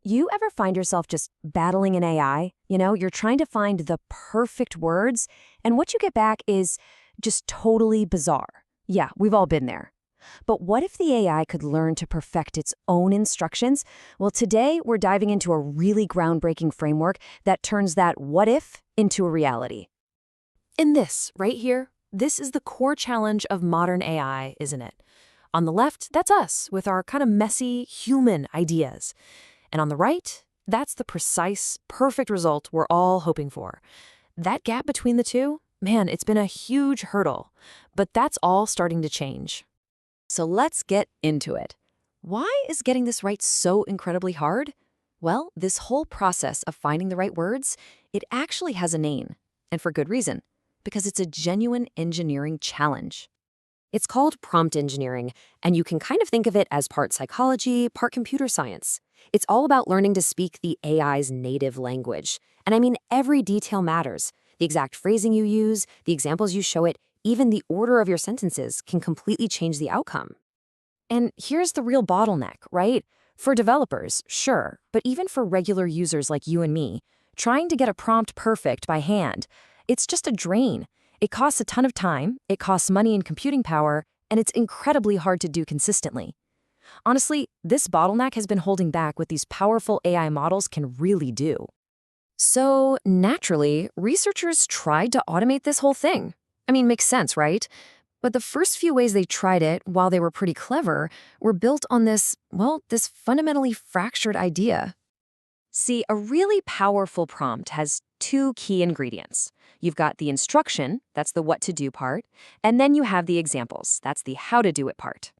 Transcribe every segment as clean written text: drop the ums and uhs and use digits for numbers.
You ever find yourself just battling an AI? You're trying to find the perfect words, and what you get back is just totally bizarre. Yeah, we've all been there. But what if the AI could learn to perfect its own instructions? Well, today we're diving into a really groundbreaking framework that turns that what if into a reality. In this, right here, this is the core challenge of modern AI, isn't it? On the left, that's us, with our kind of messy, human ideas. And on the right, that's the precise, perfect result we're all hoping for. That gap between the two, man, it's been a huge hurdle. But that's all starting to change. So let's get into it. Why is getting this right so incredibly hard? Well, this whole process of finding the right words, it actually has a name, and for good reason, because it's a genuine engineering challenge. It's called prompt engineering, and you can kind of think of it as part psychology, part computer science. It's all about learning to speak the AI's native language. And I mean, every detail matters. The exact phrasing you use, the examples you show it, even the order of your sentences can completely change the outcome. And here's the real bottleneck, right? For developers, sure, but even for regular users like you and me, trying to get a prompt perfect by hand, it's just a drain. It costs a ton of time, it costs money and computing power, and it's incredibly hard to do consistently. Honestly, this bottleneck has been holding back what these powerful AI models can really do. So, naturally, researchers tried to automate this whole thing. I mean, makes sense, right? But the first few ways they tried it, while they were pretty clever, were built on this fundamentally fractured idea. See, a really powerful prompt has two key ingredients. You've got the instruction, that's the what to do part, and then you have the examples, that's the how to do it part.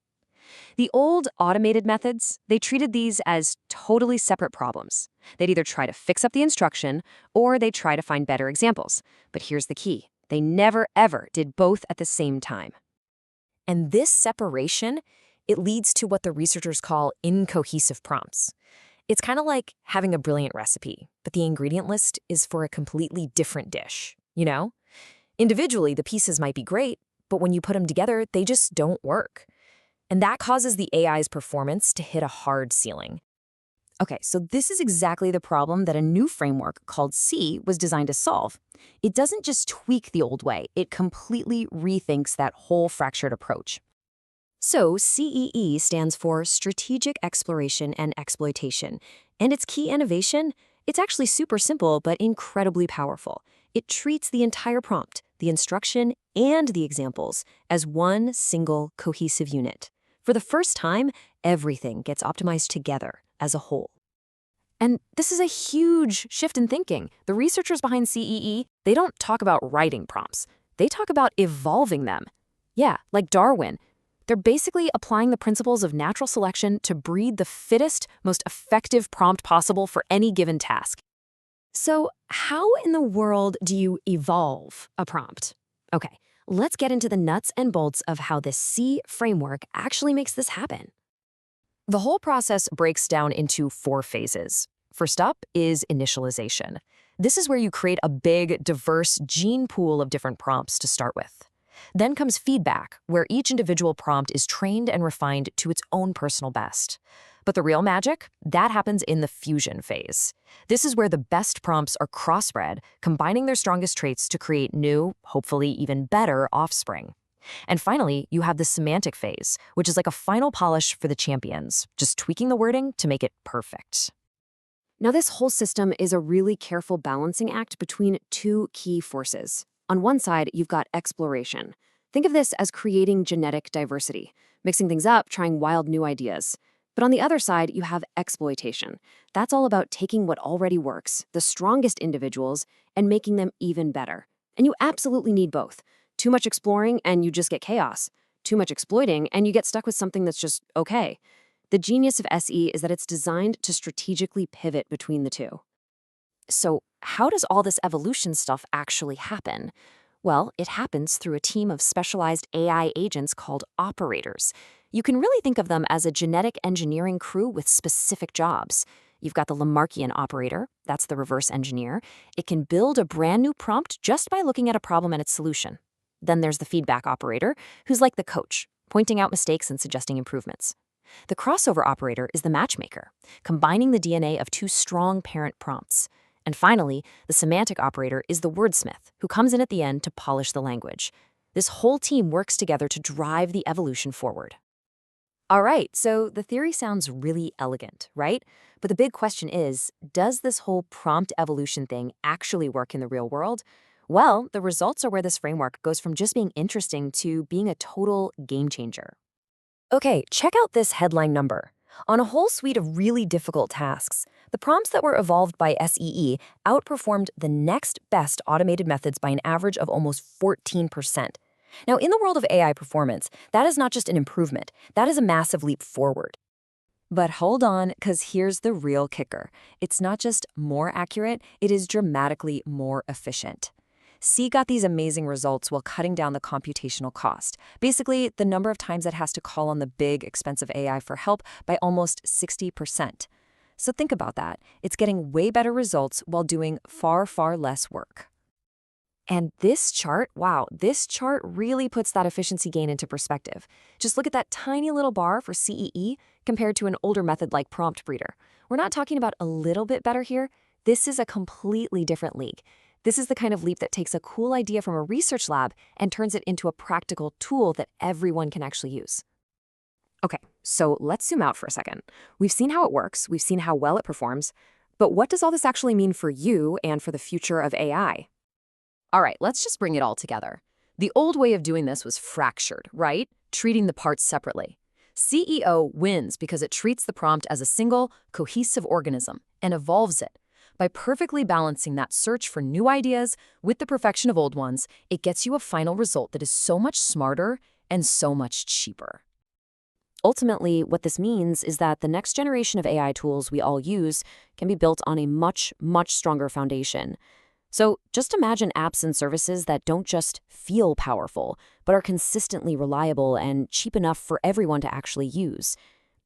The old automated methods, they treated these as totally separate problems. They'd either try to fix up the instruction or they'd try to find better examples. But here's the key. They never, ever did both at the same time. And this separation, it leads to what the researchers call incohesive prompts. It's kind of like having a brilliant recipe, but the ingredient list is for a completely different dish, Individually, the pieces might be great, but when you put them together, they just don't work. And that causes the AI's performance to hit a hard ceiling. Okay, so this is exactly the problem that a new framework called C was designed to solve. It doesn't just tweak the old way, it completely rethinks that whole fractured approach. So CEE stands for Strategic Exploration and Exploitation. And its key innovation? It's actually super simple but incredibly powerful. It treats the entire prompt, the instruction, and the examples as one single cohesive unit. For the first time, everything gets optimized together as a whole. And this is a huge shift in thinking. The researchers behind CEE, they don't talk about writing prompts. They talk about evolving them. Yeah, like Darwin. They're basically applying the principles of natural selection to breed the fittest, most effective prompt possible for any given task. So how in the world do you evolve a prompt? Okay, let's get into the nuts and bolts of how this C framework actually makes this happen. The whole process breaks down into 4 phases. First up is initialization. This is where you create a big, diverse gene pool of different prompts to start with. Then comes feedback, where each individual prompt is trained and refined to its own personal best. But the real magic, that happens in the fusion phase. This is where the best prompts are crossbred, combining their strongest traits to create new, hopefully even better offspring. And finally, you have the semantic phase, which is like a final polish for the champions, just tweaking the wording to make it perfect. Now, this whole system is a really careful balancing act between 2 key forces. On one side, you've got exploration. Think of this as creating genetic diversity, mixing things up, trying wild new ideas. But on the other side, you have exploitation. That's all about taking what already works, the strongest individuals, and making them even better. And you absolutely need both. Too much exploring and you just get chaos. Too much exploiting and you get stuck with something that's just okay. The genius of SE is that it's designed to strategically pivot between the two. So how does all this evolution stuff actually happen? Well, it happens through a team of specialized AI agents called operators. You can really think of them as a genetic engineering crew with specific jobs. You've got the Lamarckian operator, that's the reverse engineer. It can build a brand new prompt just by looking at a problem and its solution. Then there's the feedback operator, who's like the coach, pointing out mistakes and suggesting improvements. The crossover operator is the matchmaker, combining the DNA of two strong parent prompts. And finally, the semantic operator is the wordsmith, who comes in at the end to polish the language. This whole team works together to drive the evolution forward. All right, so the theory sounds really elegant, right? But the big question is, does this whole prompt evolution thing actually work in the real world? Well, the results are where this framework goes from just being interesting to being a total game changer. Okay, check out this headline number. On a whole suite of really difficult tasks, the prompts that were evolved by SEE outperformed the next best automated methods by an average of almost 14%. Now, in the world of AI performance, that is not just an improvement, that is a massive leap forward. But hold on, because here's the real kicker. It's not just more accurate, it is dramatically more efficient. C got these amazing results while cutting down the computational cost. Basically, the number of times it has to call on the big, expensive AI for help by almost 60%. So think about that. It's getting way better results while doing far, far less work. And this chart, wow, this chart really puts that efficiency gain into perspective. Just look at that tiny little bar for CEE compared to an older method like prompt breeder. We're not talking about a little bit better here. This is a completely different league. This is the kind of leap that takes a cool idea from a research lab and turns it into a practical tool that everyone can actually use. Okay, so let's zoom out for a second. We've seen how it works, we've seen how well it performs, but what does all this actually mean for you and for the future of AI? All right, let's just bring it all together. The old way of doing this was fractured, right? Treating the parts separately. CEO wins because it treats the prompt as a single, cohesive organism and evolves it. By perfectly balancing that search for new ideas with the perfection of old ones, it gets you a final result that is so much smarter and so much cheaper. Ultimately, what this means is that the next generation of AI tools we all use can be built on a much, much stronger foundation. So just imagine apps and services that don't just feel powerful, but are consistently reliable and cheap enough for everyone to actually use.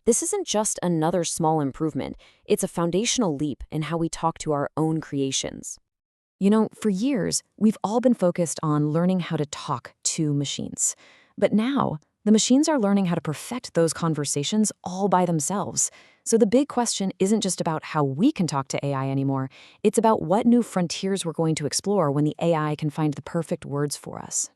This isn't just another small improvement, it's a foundational leap in how we talk to our own creations. You know, for years, we've all been focused on learning how to talk to machines. But now, the machines are learning how to perfect those conversations all by themselves. So the big question isn't just about how we can talk to AI anymore, it's about what new frontiers we're going to explore when the AI can find the perfect words for us.